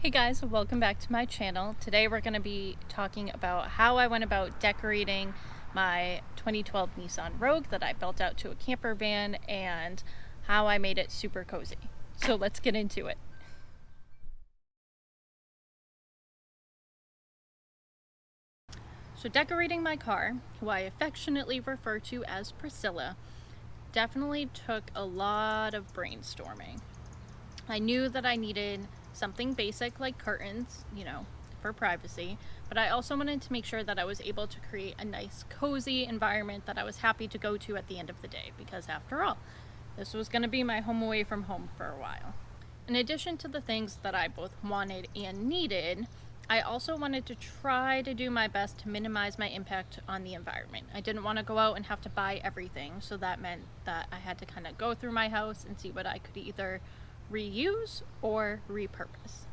Hey guys, welcome back to my channel. Today we're going to be talking about how I went about decorating my 2012 Nissan Rogue that I built out to a camper van and how I made it super cozy. So let's get into it. So decorating my car, who I affectionately refer to as Priscilla, definitely took a lot of brainstorming. I knew that I needed something basic like curtains, for privacy, but I also wanted to make sure that I was able to create a nice cozy environment that I was happy to go to at the end of the day, because after all, this was going to be my home away from home for a while. In addition to the things that I both wanted and needed, I also wanted to try to do my best to minimize my impact on the environment. I didn't want to go out and have to buy everything, so that meant that I had to kind of go through my house and see what I could either reuse or repurpose.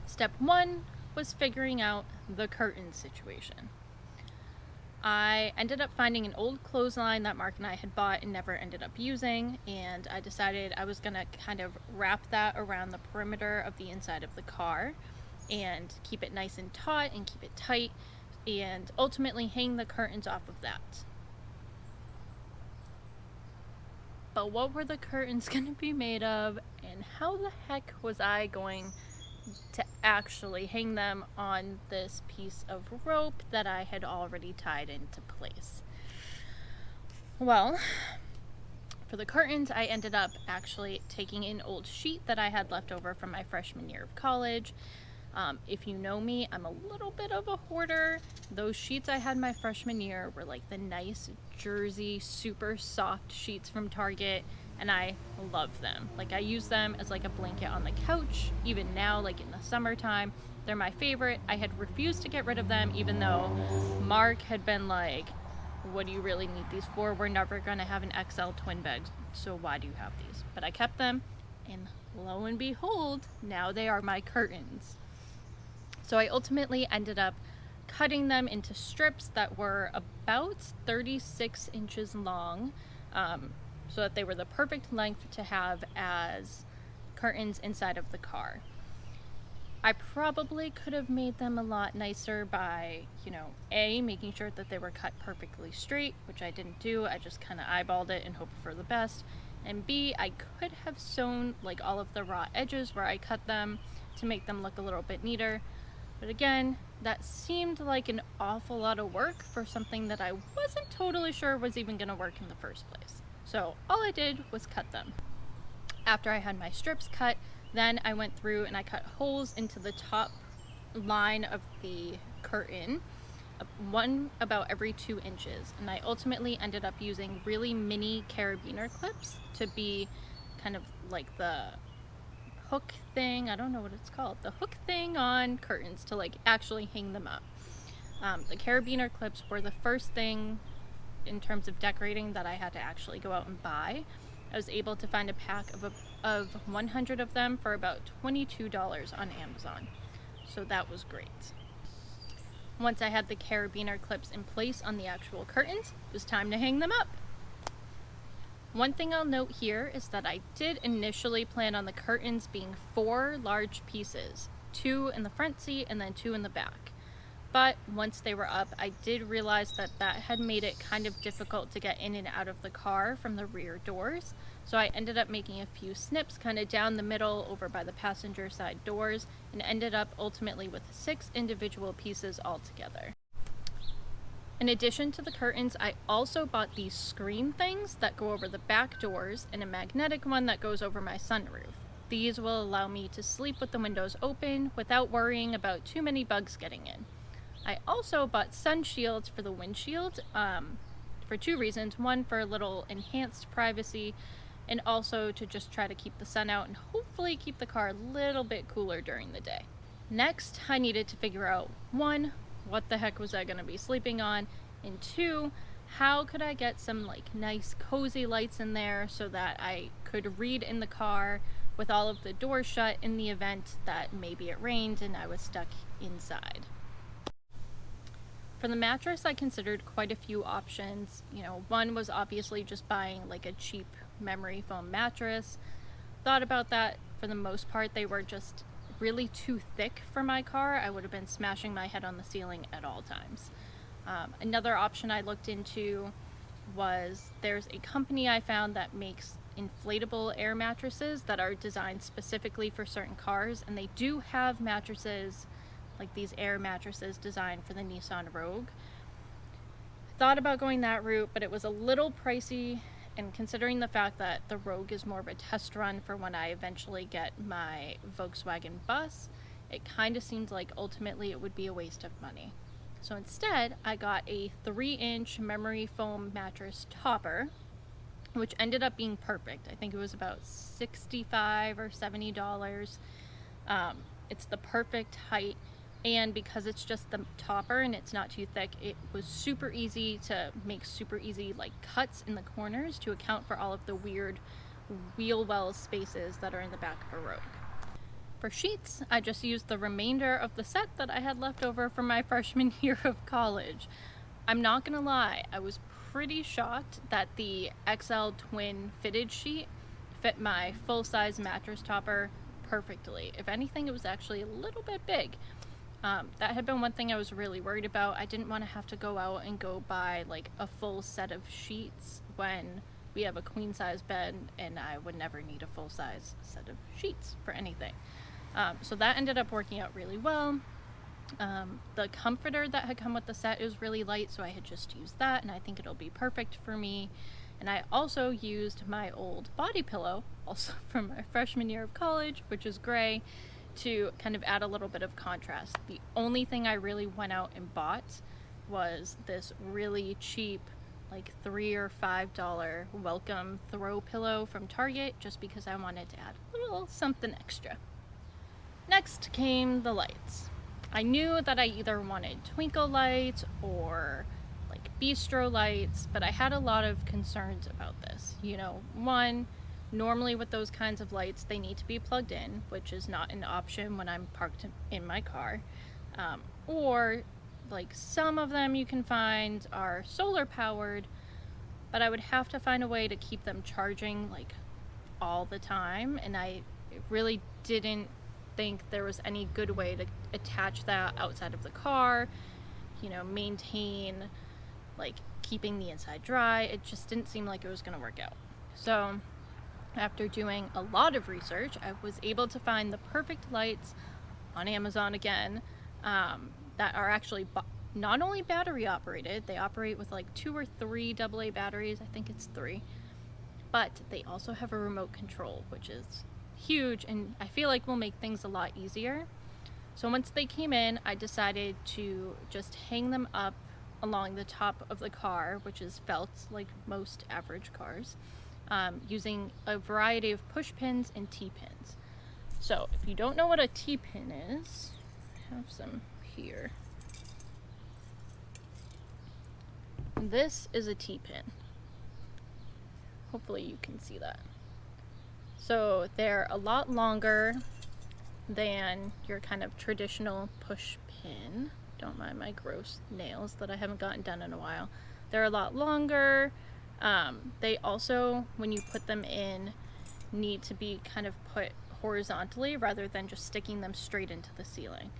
Step one was figuring out the curtain situation. I ended up finding an old clothesline that Mark and I had bought and never ended up using, and I decided I was gonna kind of wrap that around the perimeter of the inside of the car and keep it nice and taut and keep it tight, and ultimately hang the curtains off of that. But what were the curtains going to be made of, and how the heck was I going to actually hang them on this piece of rope that I had already tied into place? Well, for the curtains, I ended up actually taking an old sheet that I had left over from my freshman year of college. If you know me, I'm a little bit of a hoarder. Those sheets I had my freshman year were like the nice jersey, super soft sheets from Target, and I love them. Like, I use them as like a blanket on the couch. Even now, like in the summertime, they're my favorite. I had refused to get rid of them, even though Mark had been like, what do you really need these for? We're never gonna have an XL twin bed, so why do you have these? But I kept them, and lo and behold, now they are my curtains. So I ultimately ended up cutting them into strips that were about 36 inches long, so that they were the perfect length to have as curtains inside of the car. I probably could have made them a lot nicer by, A, making sure that they were cut perfectly straight, which I didn't do. I just kind of eyeballed it and hoped for the best. And B, I could have sewn like all of the raw edges where I cut them to make them look a little bit neater. But again, that seemed like an awful lot of work for something that I wasn't totally sure was even going to work in the first place. So all I did was cut them. After I had my strips cut, then I went through and I cut holes into the top line of the curtain, one about every 2 inches. And I ultimately ended up using really mini carabiner clips to be kind of like the hook thing, I don't know what it's called, the hook thing on curtains to like actually hang them up. The carabiner clips were the first thing in terms of decorating that I had to actually go out and buy. I was able to find a pack of 100 of them for about $22 on Amazon, so that was great. Once I had the carabiner clips in place on the actual curtains, it was time to hang them up. One thing I'll note here is that I did initially plan on the curtains being 4 large pieces, 2 in the front seat and then 2 in the back. But once they were up, I did realize that that had made it kind of difficult to get in and out of the car from the rear doors. So I ended up making a few snips kind of down the middle over by the passenger side doors, and ended up ultimately with 6 individual pieces altogether. In addition to the curtains, I also bought these screen things that go over the back doors and a magnetic one that goes over my sunroof. These will allow me to sleep with the windows open without worrying about too many bugs getting in. I also bought sun shields for the windshield for 2 reasons. One, for a little enhanced privacy, and also to just try to keep the sun out and hopefully keep the car a little bit cooler during the day. Next, I needed to figure out, 1, what the heck was I going to be sleeping on, and 2, how could I get some like nice cozy lights in there so that I could read in the car with all of the doors shut in the event that maybe it rained and I was stuck inside. For the mattress, I considered quite a few options. One was obviously just buying like a cheap memory foam mattress. Thought about that. For the most part, they were just really too thick for my car, I would have been smashing my head on the ceiling at all times. Another option I looked into was there's a company I found that makes inflatable air mattresses that are designed specifically for certain cars, and they do have mattresses like these air mattresses designed for the Nissan Rogue. I thought about going that route, but it was a little pricey, and considering the fact that the Rogue is more of a test run for when I eventually get my Volkswagen bus, it kind of seemed like ultimately it would be a waste of money. So instead, I got a 3-inch memory foam mattress topper, which ended up being perfect. I think it was about $65 or $70. It's the perfect height, and because it's just the topper and it's not too thick, it was super easy to make super easy like cuts in the corners to account for all of the weird wheel well spaces that are in the back of a Rogue. For sheets, I just used the remainder of the set that I had left over from my freshman year of college. I'm not gonna lie, I was pretty shocked that the XL twin fitted sheet fit my full-size mattress topper perfectly. If anything, it was actually a little bit big. That had been one thing I was really worried about. I didn't want to have to go out and go buy like a full set of sheets when we have a queen size bed, and I would never need a full size set of sheets for anything. So that ended up working out really well. The comforter that had come with the set is really light, so I had just used that, and I think it'll be perfect for me. And I also used my old body pillow, also from my freshman year of college, which is gray, to kind of add a little bit of contrast. The only thing I really went out and bought was this really cheap, like $3 or $5 welcome throw pillow from Target, just because I wanted to add a little something extra. Next came the lights. I knew that I either wanted twinkle lights or like bistro lights, but I had a lot of concerns about this. You know, one, normally with those kinds of lights, they need to be plugged in, which is not an option when I'm parked in my car. Or like some of them you can find are solar powered, but I would have to find a way to keep them charging like all the time, and I really didn't think there was any good way to attach that outside of the car, you know, maintain like keeping the inside dry. It just didn't seem like it was going to work out. So after doing a lot of research, I was able to find the perfect lights on Amazon again, that are actually not only battery operated, they operate with like 2 or 3 AA batteries, I think it's 3, but they also have a remote control, which is huge, and I feel like will make things a lot easier. So once they came in, I decided to just hang them up along the top of the car, which is felt like most average cars, using a variety of push pins and T-pins. So if you don't know what a T-pin is, I have some here. This is a T-pin. Hopefully you can see that. So they're a lot longer than your kind of traditional push pin. Don't mind my gross nails that I haven't gotten done in a while. They're a lot longer. They also, when you put them in, need to be kind of put horizontally rather than just sticking them straight into the ceiling.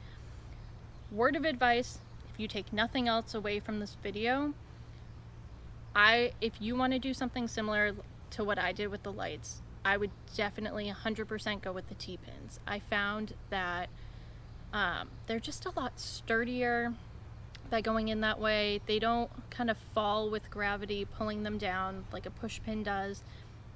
Word of advice, if you take nothing else away from this video, if you want to do something similar to what I did with the lights, I would definitely 100% go with the T-pins. I found that they're just a lot sturdier by going in that way. They don't kind of fall with gravity pulling them down like a push pin does.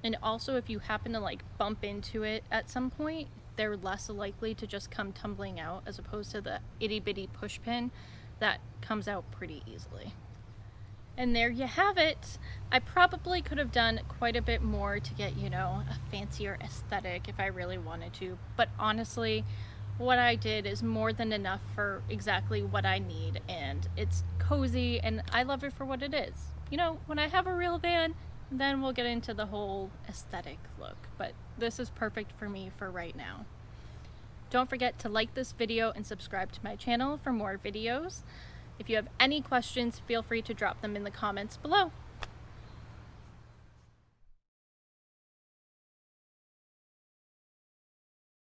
And also, if you happen to like bump into it at some point, they're less likely to just come tumbling out, as opposed to the itty bitty push pin that comes out pretty easily. And there you have it. I probably could have done quite a bit more to get, you know, a fancier aesthetic if I really wanted to. But honestly, what I did is more than enough for exactly what I need. And it's cozy, and I love it for what it is. You know, when I have a real van, then we'll get into the whole aesthetic look. But this is perfect for me for right now. Don't forget to like this video and subscribe to my channel for more videos. If you have any questions, feel free to drop them in the comments below.